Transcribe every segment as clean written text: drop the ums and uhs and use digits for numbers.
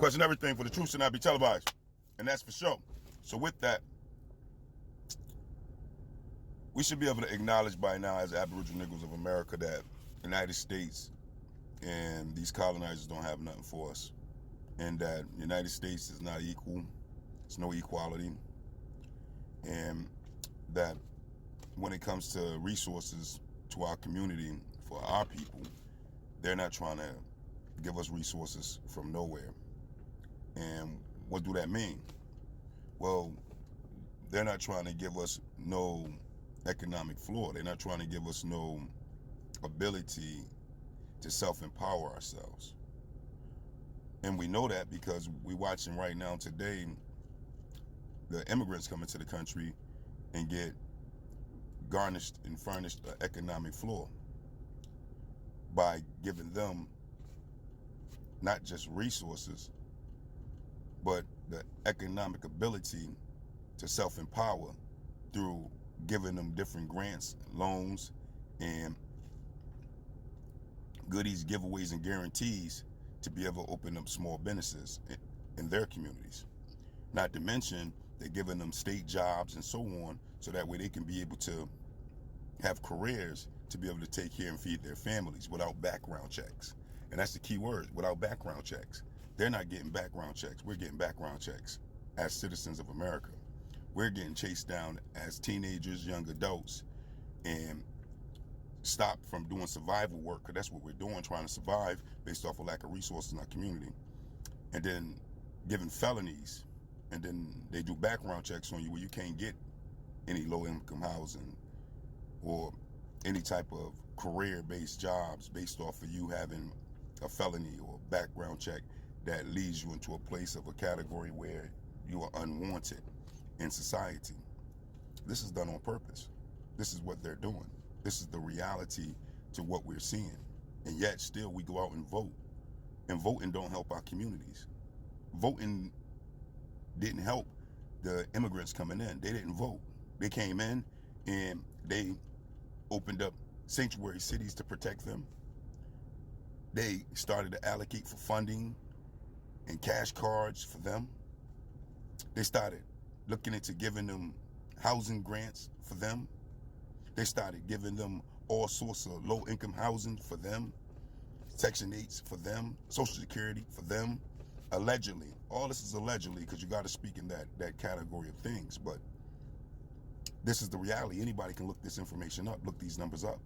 Question everything, for the truth should not be televised. And that's for sure. So with that, we should be able to acknowledge by now as Aboriginal Negroes of America that the United States and these colonizers don't have nothing for us. And that the United States is not equal. It's no equality. And that when it comes to resources to our community, for our people, they're not trying to give us resources from nowhere. And what do that mean? Well, they're not trying to give us no economic floor. They're not trying to give us no ability to self-empower ourselves. And we know that because we're watching right now today the immigrants come into the country and get garnished and furnished an economic floor by giving them not just resources, but the economic ability to self-empower through giving them different grants, loans, and goodies, giveaways, and guarantees to be able to open up small businesses in their communities. Not to mention, they're giving them state jobs and so on, so that way they can be able to have careers to be able to take care and feed their families without background checks. And that's the key word, without background checks. They're not getting background checks. We're getting background checks as citizens of America. We're getting chased down as teenagers, young adults, and stopped from doing survival work, because that's what we're doing, trying to survive based off of lack of resources in our community. And then given felonies, and then they do background checks on you where you can't get any low-income housing or any type of career-based jobs based off of you having a felony or background check that leads you into a place of a category where you are unwanted in society. This is done on purpose. This is what they're doing. This is the reality to what we're seeing. And yet still we go out and vote. And voting don't help our communities. Voting didn't help the immigrants coming in. They didn't vote. They came in and they opened up sanctuary cities to protect them. They started to allocate for funding and cash cards for them. They started looking into giving them housing grants for them. They started giving them all sorts of low-income housing for them, Section 8s for them, Social Security for them, allegedly. All this is allegedly, because you got to speak in that category of things. But this is the reality. Anybody can look this information up, look these numbers up.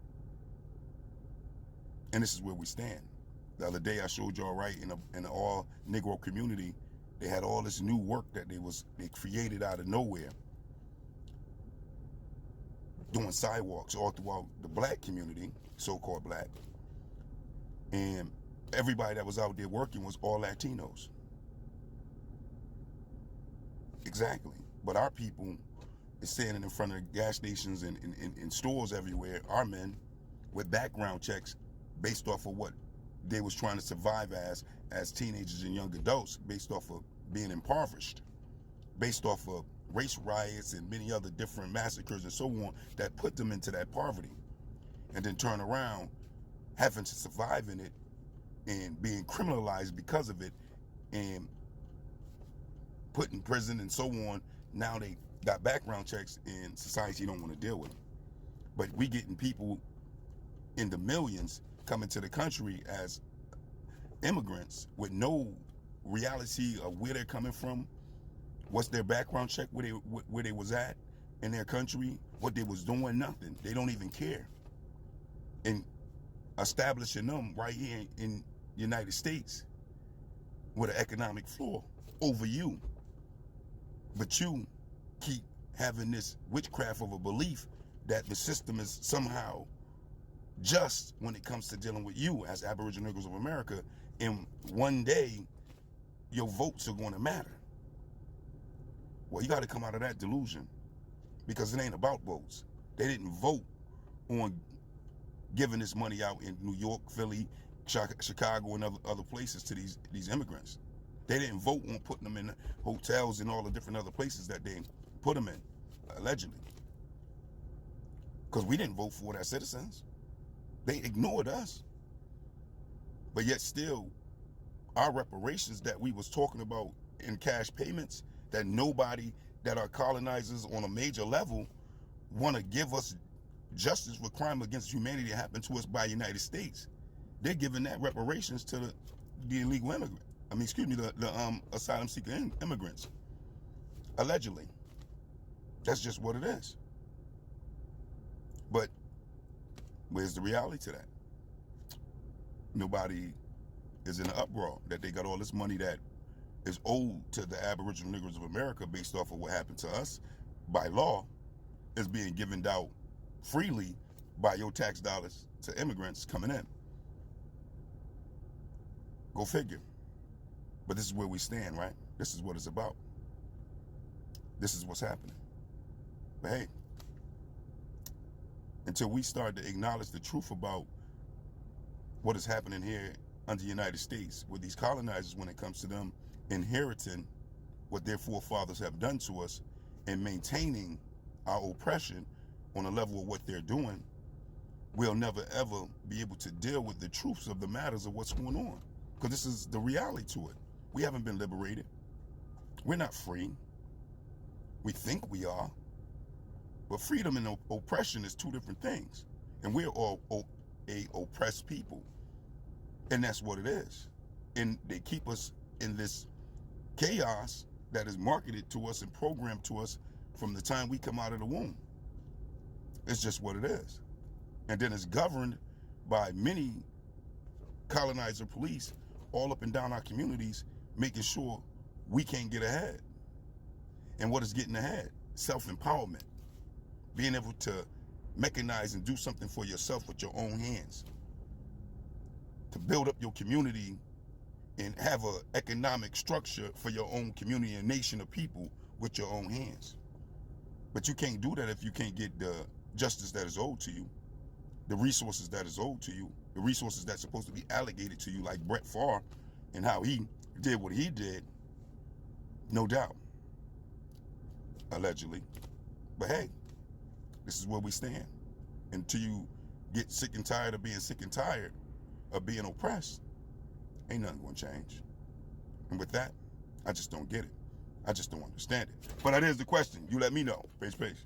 And this is where we stand. The other day I showed y'all, right, in an all Negro community, they had all this new work that they created out of nowhere, doing sidewalks all throughout the black community, so-called black. And everybody that was out there working was all Latinos. Exactly. But our people is standing in front of gas stations and in stores everywhere, our men, with background checks based off of what they was trying to survive as teenagers and young adults, based off of being impoverished, based off of race riots and many other different massacres and so on that put them into that poverty, and then turn around having to survive in it and being criminalized because of it and put in prison and so on. Now they got background checks and society don't want to deal with them. But we getting people in the millions coming to the country as immigrants with no reality of where they're coming from, what's their background check, where they was at in their country, what they was doing, nothing. They don't even care. And establishing them right here in the United States with an economic floor over you. But you keep having this witchcraft of a belief that the system is somehow just when it comes to dealing with you as Aboriginal Negroes of America, and one day your votes are going to matter. Well, you got to come out of that delusion, because it ain't about votes. They didn't vote on giving this money out in New York, Philly, Chicago, and other places to these immigrants. They didn't vote on putting them in hotels and all the different other places that they put them in, allegedly. Because we didn't vote for it as citizens. They ignored us. But yet still, our reparations that we was talking about in cash payments, that nobody, that our colonizers on a major level want to give us justice for crime against humanity that happened to us by the United States. They're giving that reparations to the illegal immigrant. I mean, excuse me, the asylum seeker immigrants. Allegedly. That's just what it is. But where's the reality to that? Nobody is in an uproar that they got all this money that is owed to the Aboriginal Negroes of America based off of what happened to us by law is being given out freely by your tax dollars to immigrants coming in. Go figure. But this is where we stand, right? This is what it's about. This is what's happening. But hey, until we start to acknowledge the truth about what is happening here under the United States with these colonizers when it comes to them inheriting what their forefathers have done to us and maintaining our oppression on a level of what they're doing, we'll never ever be able to deal with the truths of the matters of what's going on. Because this is the reality to it. We haven't been liberated. We're not free. We think we are. But freedom and oppression is two different things. And we're all a oppressed people. And that's what it is. And they keep us in this chaos that is marketed to us and programmed to us from the time we come out of the womb. It's just what it is. And then it's governed by many colonizer police all up and down our communities, making sure we can't get ahead. And what is getting ahead? Self-empowerment. Being able to mechanize and do something for yourself with your own hands. To build up your community and have an economic structure for your own community and nation of people with your own hands. But you can't do that if you can't get the justice that is owed to you, the resources that is owed to you, the resources that's supposed to be allocated to you, like Brett Favre and how he did what he did, no doubt, allegedly. But hey, this is where we stand. Until you get sick and tired of being sick and tired of being oppressed, ain't nothing gonna change. And with that, I just don't get it. I just don't understand it. But that is the question. You let me know. Peace, peace.